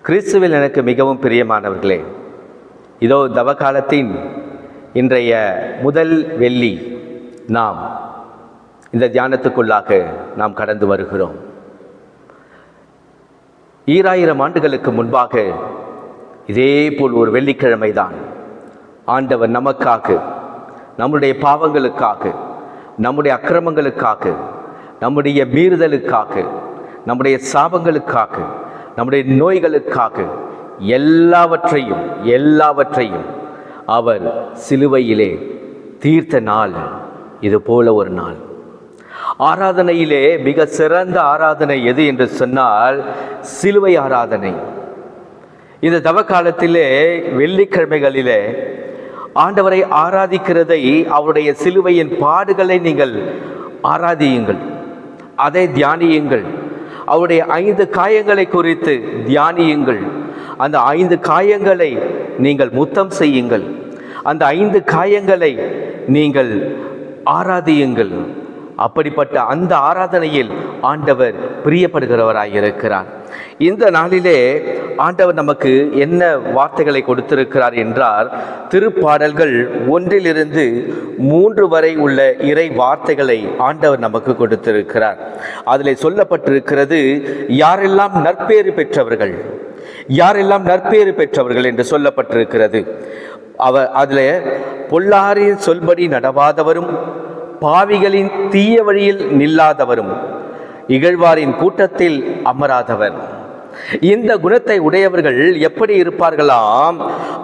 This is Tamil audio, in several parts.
கிறிஸ்துவில் எனக்கு மிகவும் பிரியமானவர்களே, இதோ தவக்காலத்தின் இன்றைய முதல் வெள்ளி நாம் இந்த தியானத்துக்குள்ளாக நாம் கடந்து வருகிறோம். 2000 ஆண்டுகளுக்கு முன்பாக இதே போல் ஒரு வெள்ளிக்கிழமை தான் ஆண்டவர் நமக்காக, நம்முடைய பாவங்களுக்காக, நம்முடைய அக்கிரமங்களுக்காக, நம்முடைய மீறுதலுக்காக, நம்முடைய சாபங்களுக்காக, நம்முடைய நோய்களுக்காக எல்லாவற்றையும் அவர் சிலுவையிலே தீர்த்த நாள் இது போல ஒரு நாள். ஆராதனையிலே மிக சிறந்த ஆராதனை எது என்று சொன்னால் சிலுவை ஆராதனை. இந்த தவக்காலத்திலே வெள்ளிக்கிழமைகளிலே ஆண்டவரை ஆராதிக்கிறதை, அவருடைய சிலுவையின் பாடுகளை நீங்கள் ஆராதியுங்கள், அதை தியானியுங்கள். அவருடைய 5 காயங்களை குறித்து தியானியுங்கள். அந்த 5 காயங்களை நீங்கள் முத்தம் செய்யுங்கள். அந்த 5 காயங்களை நீங்கள் ஆராதியுங்கள். அப்படிப்பட்ட அந்த ஆராதனையில் ஆண்டவர் பிரியப்படுகிறவராயிருக்கிறார். இந்த நாளிலே ஆண்டவர் நமக்கு என்ன வார்த்தைகளை கொடுத்திருக்கிறார் என்றால், திருப்பாடல்கள் 1 - 3 வரை உள்ள இறை வார்த்தைகளை ஆண்டவர் நமக்கு கொடுத்திருக்கிறார். அதில் சொல்லப்பட்டிருக்கிறது, யாரெல்லாம் நற்பேறு பெற்றவர்கள், யாரெல்லாம் நற்பேறு பெற்றவர்கள் என்று சொல்லப்பட்டிருக்கிறது. அதில் பொல்லாரின் சொல்படி நடவாதவரும், பாவிகளின் தீய வழியில் நில்லாதவரும், இகழ்வாரின் கூட்டத்தில் அமராதவர். இந்த குணத்தை உடையவர்கள் எப்படி இருப்பார்களாம்?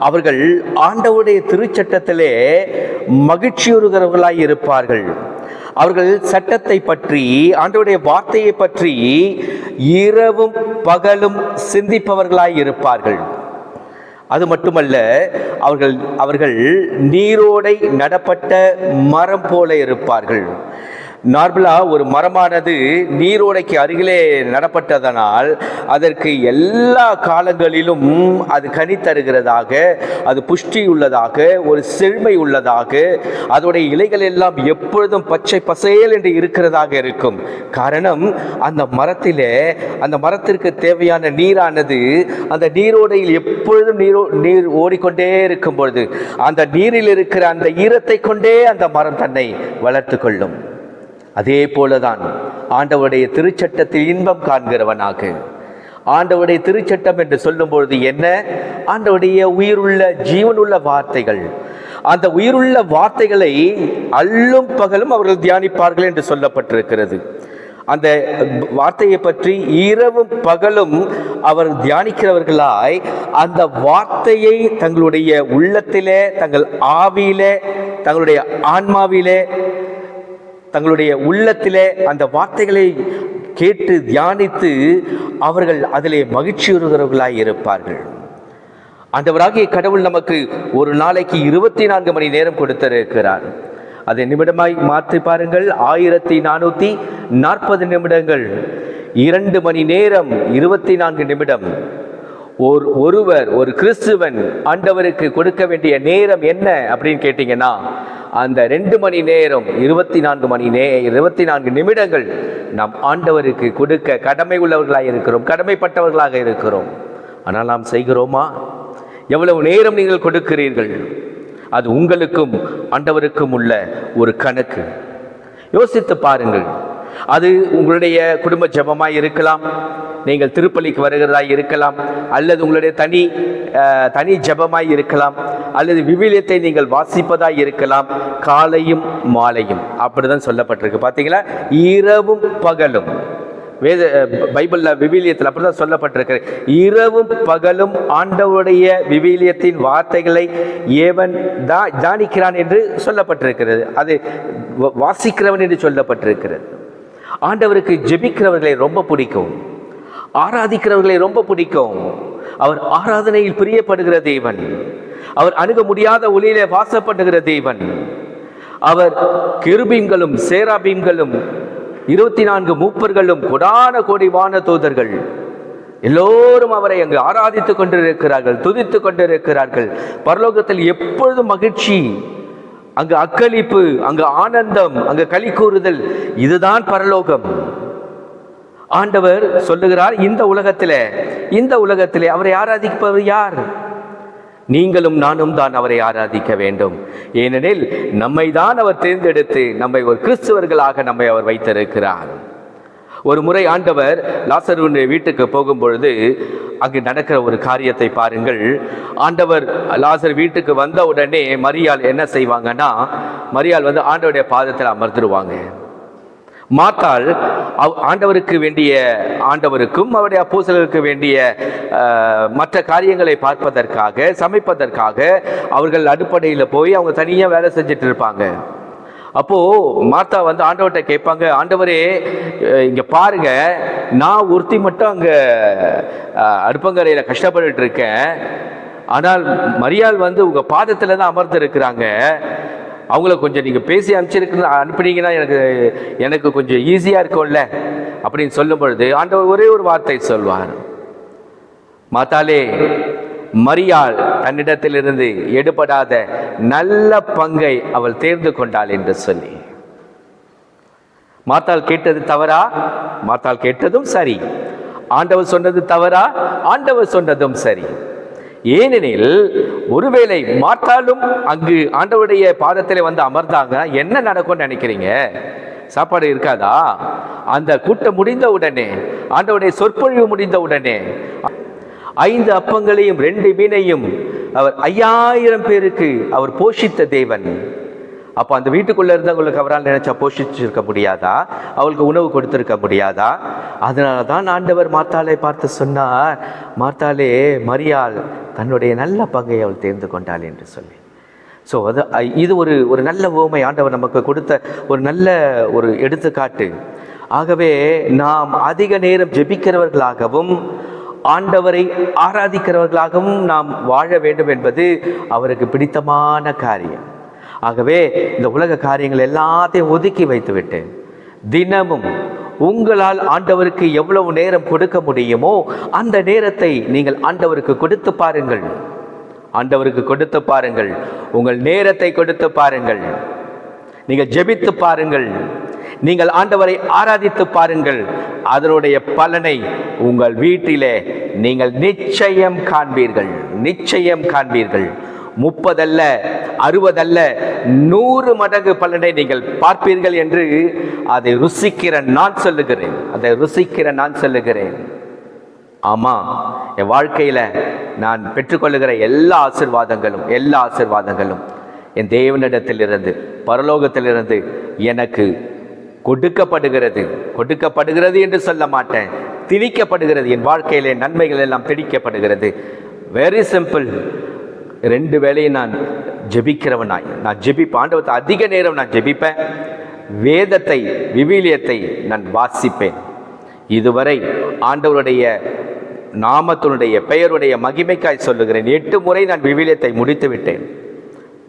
அவர்கள் ஆண்டவருடைய திருச்சட்டத்திலே மகிழ்ச்சியுறுகிறவர்களாய் இருப்பார்கள். அவர்கள் சட்டத்தை பற்றி, ஆண்டவருடைய வார்த்தையை பற்றி இரவும் பகலும் சிந்திப்பவர்களாய் இருப்பார்கள். அது மட்டுமல்ல, அவர்கள் நீரோடை நடப்பட்ட மரம் போல இருப்பார்கள். நார்மலாக ஒரு மரமானது நீரோடைக்கு அருகிலே நடப்பட்டதனால் அதற்கு எல்லா காலங்களிலும் அது கனி தருகிறதாக, அது புஷ்டி உள்ளதாக, ஒரு செழுமை உள்ளதாக, அதோடைய இலைகள் எல்லாம் எப்பொழுதும் பச்சை பசேல் என்று இருக்கிறதாக இருக்கும். காரணம், அந்த மரத்திலே, அந்த மரத்திற்கு தேவையான நீரானது அந்த நீரோடையில் எப்பொழுதும் நீர் ஓடிக்கொண்டே இருக்கும் பொழுது அந்த நீரில் இருக்கிற அந்த ஈரத்தை கொண்டே அந்த மரம் தன்னை வளர்த்து கொள்ளும். அதே போலதான் ஆண்டவருடைய திருச்சட்டத்தில் இன்பம் காண்கிறவனாக, ஆண்டவருடைய திருச்சட்டம் என்று சொல்லும் பொழுது என்ன? ஆண்டவருடைய உயிருள்ள ஜீவனுள்ள வார்த்தைகள். அந்த உயிருள்ள வார்த்தைகளை அல்லும் பகலும் அவர்கள் தியானிப்பார்கள் என்று சொல்லப்பட்டிருக்கிறது. அந்த வார்த்தையை பற்றி இரவும் பகலும் அவர் தியானிக்கிறவர்களாய் அந்த வார்த்தையை தங்களுடைய உள்ளத்திலே, தங்கள் ஆவியிலே, தங்களுடைய ஆன்மாவிலே, தங்களுடைய உள்ளத்திலே அந்த வார்த்தைகளை கேட்டு தியானித்து அவர்கள் அதிலே மகிழ்ச்சியுறுகிறவர்களாய் இருப்பார்கள். ஆண்டவராகிய கடவுள் நமக்கு ஒரு நாளைக்கு 24 மணி நேரம் கொடுத்திருக்கிறார். அதை நிமிடமாய் மாற்றி பாருங்கள். 1440 நிமிடங்கள். 2 மணி நேரம் 24 நிமிடம். ஒரு கிறிஸ்துவன் ஆண்டவருக்கு கொடுக்க வேண்டிய நேரம் என்ன அப்படின்னு கேட்டீங்கன்னா, அந்த 2 மணி நேரம் 24 நிமிடங்கள் நாம் ஆண்டவருக்கு கொடுக்க கடமை உள்ளவர்களாக இருக்கிறோம், கடமைப்பட்டவர்களாக இருக்கிறோம். ஆனால் நாம் செய்கிறோமா? எவ்வளவு நேரம் நீங்கள் கொடுக்கிறீர்கள்? அது உங்களுக்கும் ஆண்டவருக்கும் உள்ள ஒரு கணக்கு. யோசித்து பாருங்கள். அது உங்களுடைய குடும்ப ஜெபமாய் இருக்கலாம், நீங்கள் திருப்பலிக்கு வருகிறதாய் இருக்கலாம், அல்லது உங்களுடைய தனி ஜெபமாய் இருக்கலாம், அல்லது விவிலியத்தை நீங்கள் வாசிப்பதாய் இருக்கலாம். காலையும் மாலையும் அப்படிதான் சொல்லப்பட்டிருக்கு. பார்த்தீங்களா? இரவும் பகலும். பைபிள்ல விவிலியத்தில் அப்படிதான் சொல்லப்பட்டிருக்கு. இரவும் பகலும் ஆண்டவருடைய விவிலியத்தின் வார்த்தைகளை ஏவன் தியானிக்கிறான் என்று சொல்லப்பட்டிருக்கிறது. அது வாசிக்கிறவன் என்று சொல்லப்பட்டிருக்கிறது. ஆண்டவருக்கு ஜெபிக்கிறவர்களை ரொம்ப பிடிக்கும், ஆராதிக்கிறவர்களை ரொம்ப பிடிக்கும். அவர் ஆராதனையில் பிரியப்படுகிற தேவன். அவர் அணுக முடியாத ஒளியிலே வாசப்படுகிற தேவன். அவர் கெருபீம்களும் சேராபீம்களும் 24 மூப்பர்களும் கொடான கோடி வான தூதர்கள் எல்லோரும் அவரை அங்கு ஆராதித்துக் கொண்டிருக்கிறார்கள், துதித்துக் கொண்டிருக்கிறார்கள். பரலோகத்தில் எப்பொழுதும் மகிழ்ச்சி, அங்கு அக்களிப்பு, அங்கு ஆனந்தம், அங்கு களி கூறுதல். இதுதான் பரலோகம். ஆண்டவர் சொல்லுகிறார், இந்த உலகத்திலே அவரை ஆராதிப்பவர் யார்? நீங்களும் நானும் தான் அவரை ஆராதிக்க வேண்டும். ஏனெனில் நம்மை தான் அவர் தேர்ந்தெடுத்து நம்மை ஒரு கிறிஸ்தவர்களாக நம்மை அவர் வைத்திருக்கிறார். ஒரு முறை ஆண்டவர் லாசருவின் வீட்டுக்கு போகும்பொழுது அங்கு நடக்கிற ஒரு காரியத்தை பாருங்கள். ஆண்டவர் லாசர் வீட்டுக்கு வந்த உடனே மரியாள் என்ன செய்வாங்கன்னா, மரியாள் ஆண்டவருடைய பாதத்தில் அமர்ந்துருவாங்க. மாத்தாள் ஆண்டவருக்கு வேண்டிய, ஆண்டவருக்கும் அவருடைய அப்போஸ்தலருக்கு வேண்டிய மற்ற காரியங்களை பார்ப்பதற்காக, சமைப்பதற்காக அவர்கள் அடுப்படையில் போய் அவங்க தனியாக வேலை செஞ்சுட்டு இருப்பாங்க. அப்போ மாத்தா ஆண்டவர்கிட்ட கேட்பாங்க, ஆண்டவரே இங்க பாருங்க, நான் ஒருத்தி மட்டும் அங்க அடுப்பங்கரையில கஷ்டப்பட்டு இருக்கேன், ஆனால் மரியாள் உங்க பாதத்துல தான் அமர்ந்து இருக்கிறாங்க, அவங்கள கொஞ்சம் நீங்கள் பேசி அனுப்பினீங்கன்னா எனக்கு கொஞ்சம் ஈஸியாக இருக்கும்ல அப்படின்னு சொல்லும் பொழுது ஆண்டவர் ஒரே ஒரு வார்த்தை சொல்வார், மாத்தாளே, மரியாள் தன்னிடத்திலிருந்து எடுபடாத நல்ல பங்கை அவள் தேர்ந்து கொண்டாள் என்று சொல்லி. மாத்தாள் கேட்டது தவறா? மாத்தாள் கேட்டதும் சரி. ஆண்டவர் சொன்னது தவறா? ஆண்டவர் சொன்னதும் சரி. ஏனெனில் ஒருவேளை மாத்தாலும் அங்கு ஆண்டவருடைய பாதத்தில் அமர்ந்தாங்க, என்ன நடக்கும்னு நினைக்கிறீங்க? சாப்பாடு இருக்காதா? அந்த கூட்டம் முடிந்த உடனே, ஆண்டவருடைய சொற்பொழிவு முடிந்த உடனே 5 அப்பங்களையும் 2 மீனையும் அவர் 5000 பேருக்கு அவர் போஷித்த தேவன். அப்போ அந்த வீட்டுக்குள்ளே இருந்தவங்களுக்கு அவரால் நினைச்சா போஷிச்சிருக்க முடியாதா? அவளுக்கு உணவு கொடுத்துருக்க முடியாதா? அதனால தான் ஆண்டவர் மாத்தாளை பார்த்து சொன்னார், மாத்தாளே, மரியாள் தன்னுடைய நல்ல பங்கை அவள் தேர்ந்து கொண்டாள் என்று சொல்லி. ஸோ இது ஒரு நல்ல உவமை, ஆண்டவர் நமக்கு கொடுத்த ஒரு நல்ல ஒரு எடுத்துக்காட்டு. ஆகவே நாம் அதிக நேரம் ஜெபிக்கிறவர்களாகவும் ஆண்டவரை ஆராதிக்கிறவர்களாகவும் நாம் வாழ வேண்டும் என்பது அவருக்கு பிடித்தமான காரியம். ஆகவே இந்த உலக காரியங்கள் எல்லாத்தையும் ஒதுக்கி வைத்துவிட்டு தினமும் உங்களால் ஆண்டவருக்கு எவ்வளவு நேரம் கொடுக்க முடியுமோ அந்த நேரத்தை நீங்கள் ஆண்டவருக்கு கொடுத்து பாருங்கள். ஆண்டவருக்கு கொடுத்து பாருங்கள். உங்கள் நேரத்தை கொடுத்து பாருங்கள். நீங்கள் ஜெபித்து பாருங்கள். நீங்கள் ஆண்டவரை ஆராதித்து பாருங்கள். அதனுடைய பலனை உங்கள் வீட்டிலே நீங்கள் நிச்சயம் காண்பீர்கள். நிச்சயம் காண்பீர்கள். 30 அல்ல, 60 அல்ல, 100 மடங்கு பலனை நீங்கள் பார்ப்பீர்கள் என்று அதை ருசிக்கிற நான் சொல்லுகிறேன். ஆமா, என் வாழ்க்கையில நான் பெற்றுக்கொள்ளுகிற எல்லா ஆசீர்வாதங்களும் என் தேவனிடத்திலிருந்து, பரலோகத்திலிருந்து எனக்கு கொடுக்கப்படுகிறது என்று சொல்ல மாட்டேன், திணிக்கப்படுகிறது. என் வாழ்க்கையிலே நன்மைகள் எல்லாம் திணிக்கப்படுகிறது. Very simple. 2 வேளையும் நான் ஜெபிக்கிறவனாய் நான் ஜெபிப்பேன். ஆண்டவத்தை அதிக நேரம் நான் ஜெபிப்பேன். வேதத்தை, விவிலியத்தை நான் வாசிப்பேன். இதுவரை ஆண்டவருடைய நாமத்தினுடைய பெயருடைய மகிமைக்காய் சொல்லுகிறேன். 8 முறை நான் விவிலியத்தை முடித்து விட்டேன்.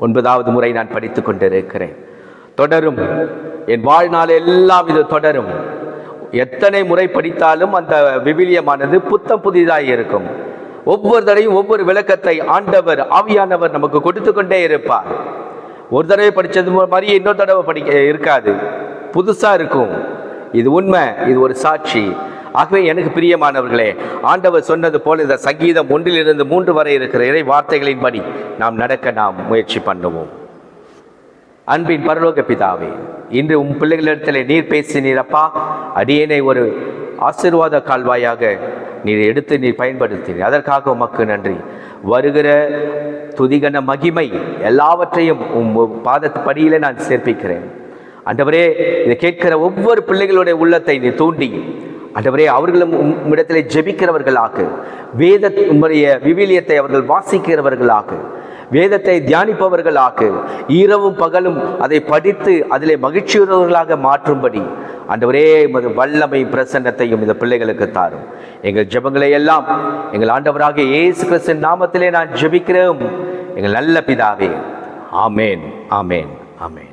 9வது முறை நான் படித்து கொண்டிருக்கிறேன். தொடரும். என் வாழ்நாள் எல்லாம் இது தொடரும். எத்தனை முறை படித்தாலும் அந்த விவிலியமானது புத்தம் புதிதாக இருக்கும். ஒவ்வொரு தடவையும் ஒவ்வொரு விளக்கத்தை ஆண்டவர், ஆவியானவர் நமக்கு கொடுத்து கொண்டே இருப்பார். ஒரு தடவை படித்தது மாதிரியே இன்னொரு தடவை படிக்க இருக்காது, புதுசாக இருக்கும். இது உண்மை, இது ஒரு சாட்சி. ஆகவே எனக்கு பிரியமானவர்களே, ஆண்டவர் சொன்னது போல இந்த சங்கீதம் 1 - 3 வரை இருக்கிற இறை வார்த்தைகளின்படி நாம் நடக்க நாம் முயற்சி பண்ணுவோம். அன்பின் பரலோக பிதாவே, இன்று உம் பிள்ளைகளிடத்தில் நீர் பேசினீரப்பா. அடியேனை ஒரு ஆசீர்வாத கால்வாயாக நீர் எடுத்து நீர் பயன்படுத்தினீர். அதற்காக உமக்கு நன்றி. வருகிற துதிகன மகிமை எல்லாவற்றையும் உம் பாதப்படியிலே நான் சேர்ப்பிக்கிறேன். ஆண்டவரே, இதை கேட்கிற ஒவ்வொரு பிள்ளைகளுடைய உள்ளத்தை நீ தூண்டி, ஆண்டவரே, அவர்களும் உம்மிடத்திலே ஜெபிக்கிறவர்களாக, உம்முடைய விவிலியத்தை அவர்கள் வாசிக்கிறவர்களாக, வேதத்தை தியானிப்பவர்களாக, இரவும் பகலும் அதை படித்து அதிலே மகிழ்ச்சியுள்ளவர்களாக மாற்றும்படி ஆண்டவரே உமது வல்லமை பிரசன்னத்தையும் இந்த பிள்ளைகளுக்கு தாரும். எங்கள் ஜெபங்களை எல்லாம் எங்கள் ஆண்டவராகிய இயேசு கிறிஸ்துவின் நாமத்திலே நான் ஜெபிக்கிறோம் எங்கள் நல்ல பிதாவே. ஆமேன், ஆமேன், ஆமேன்.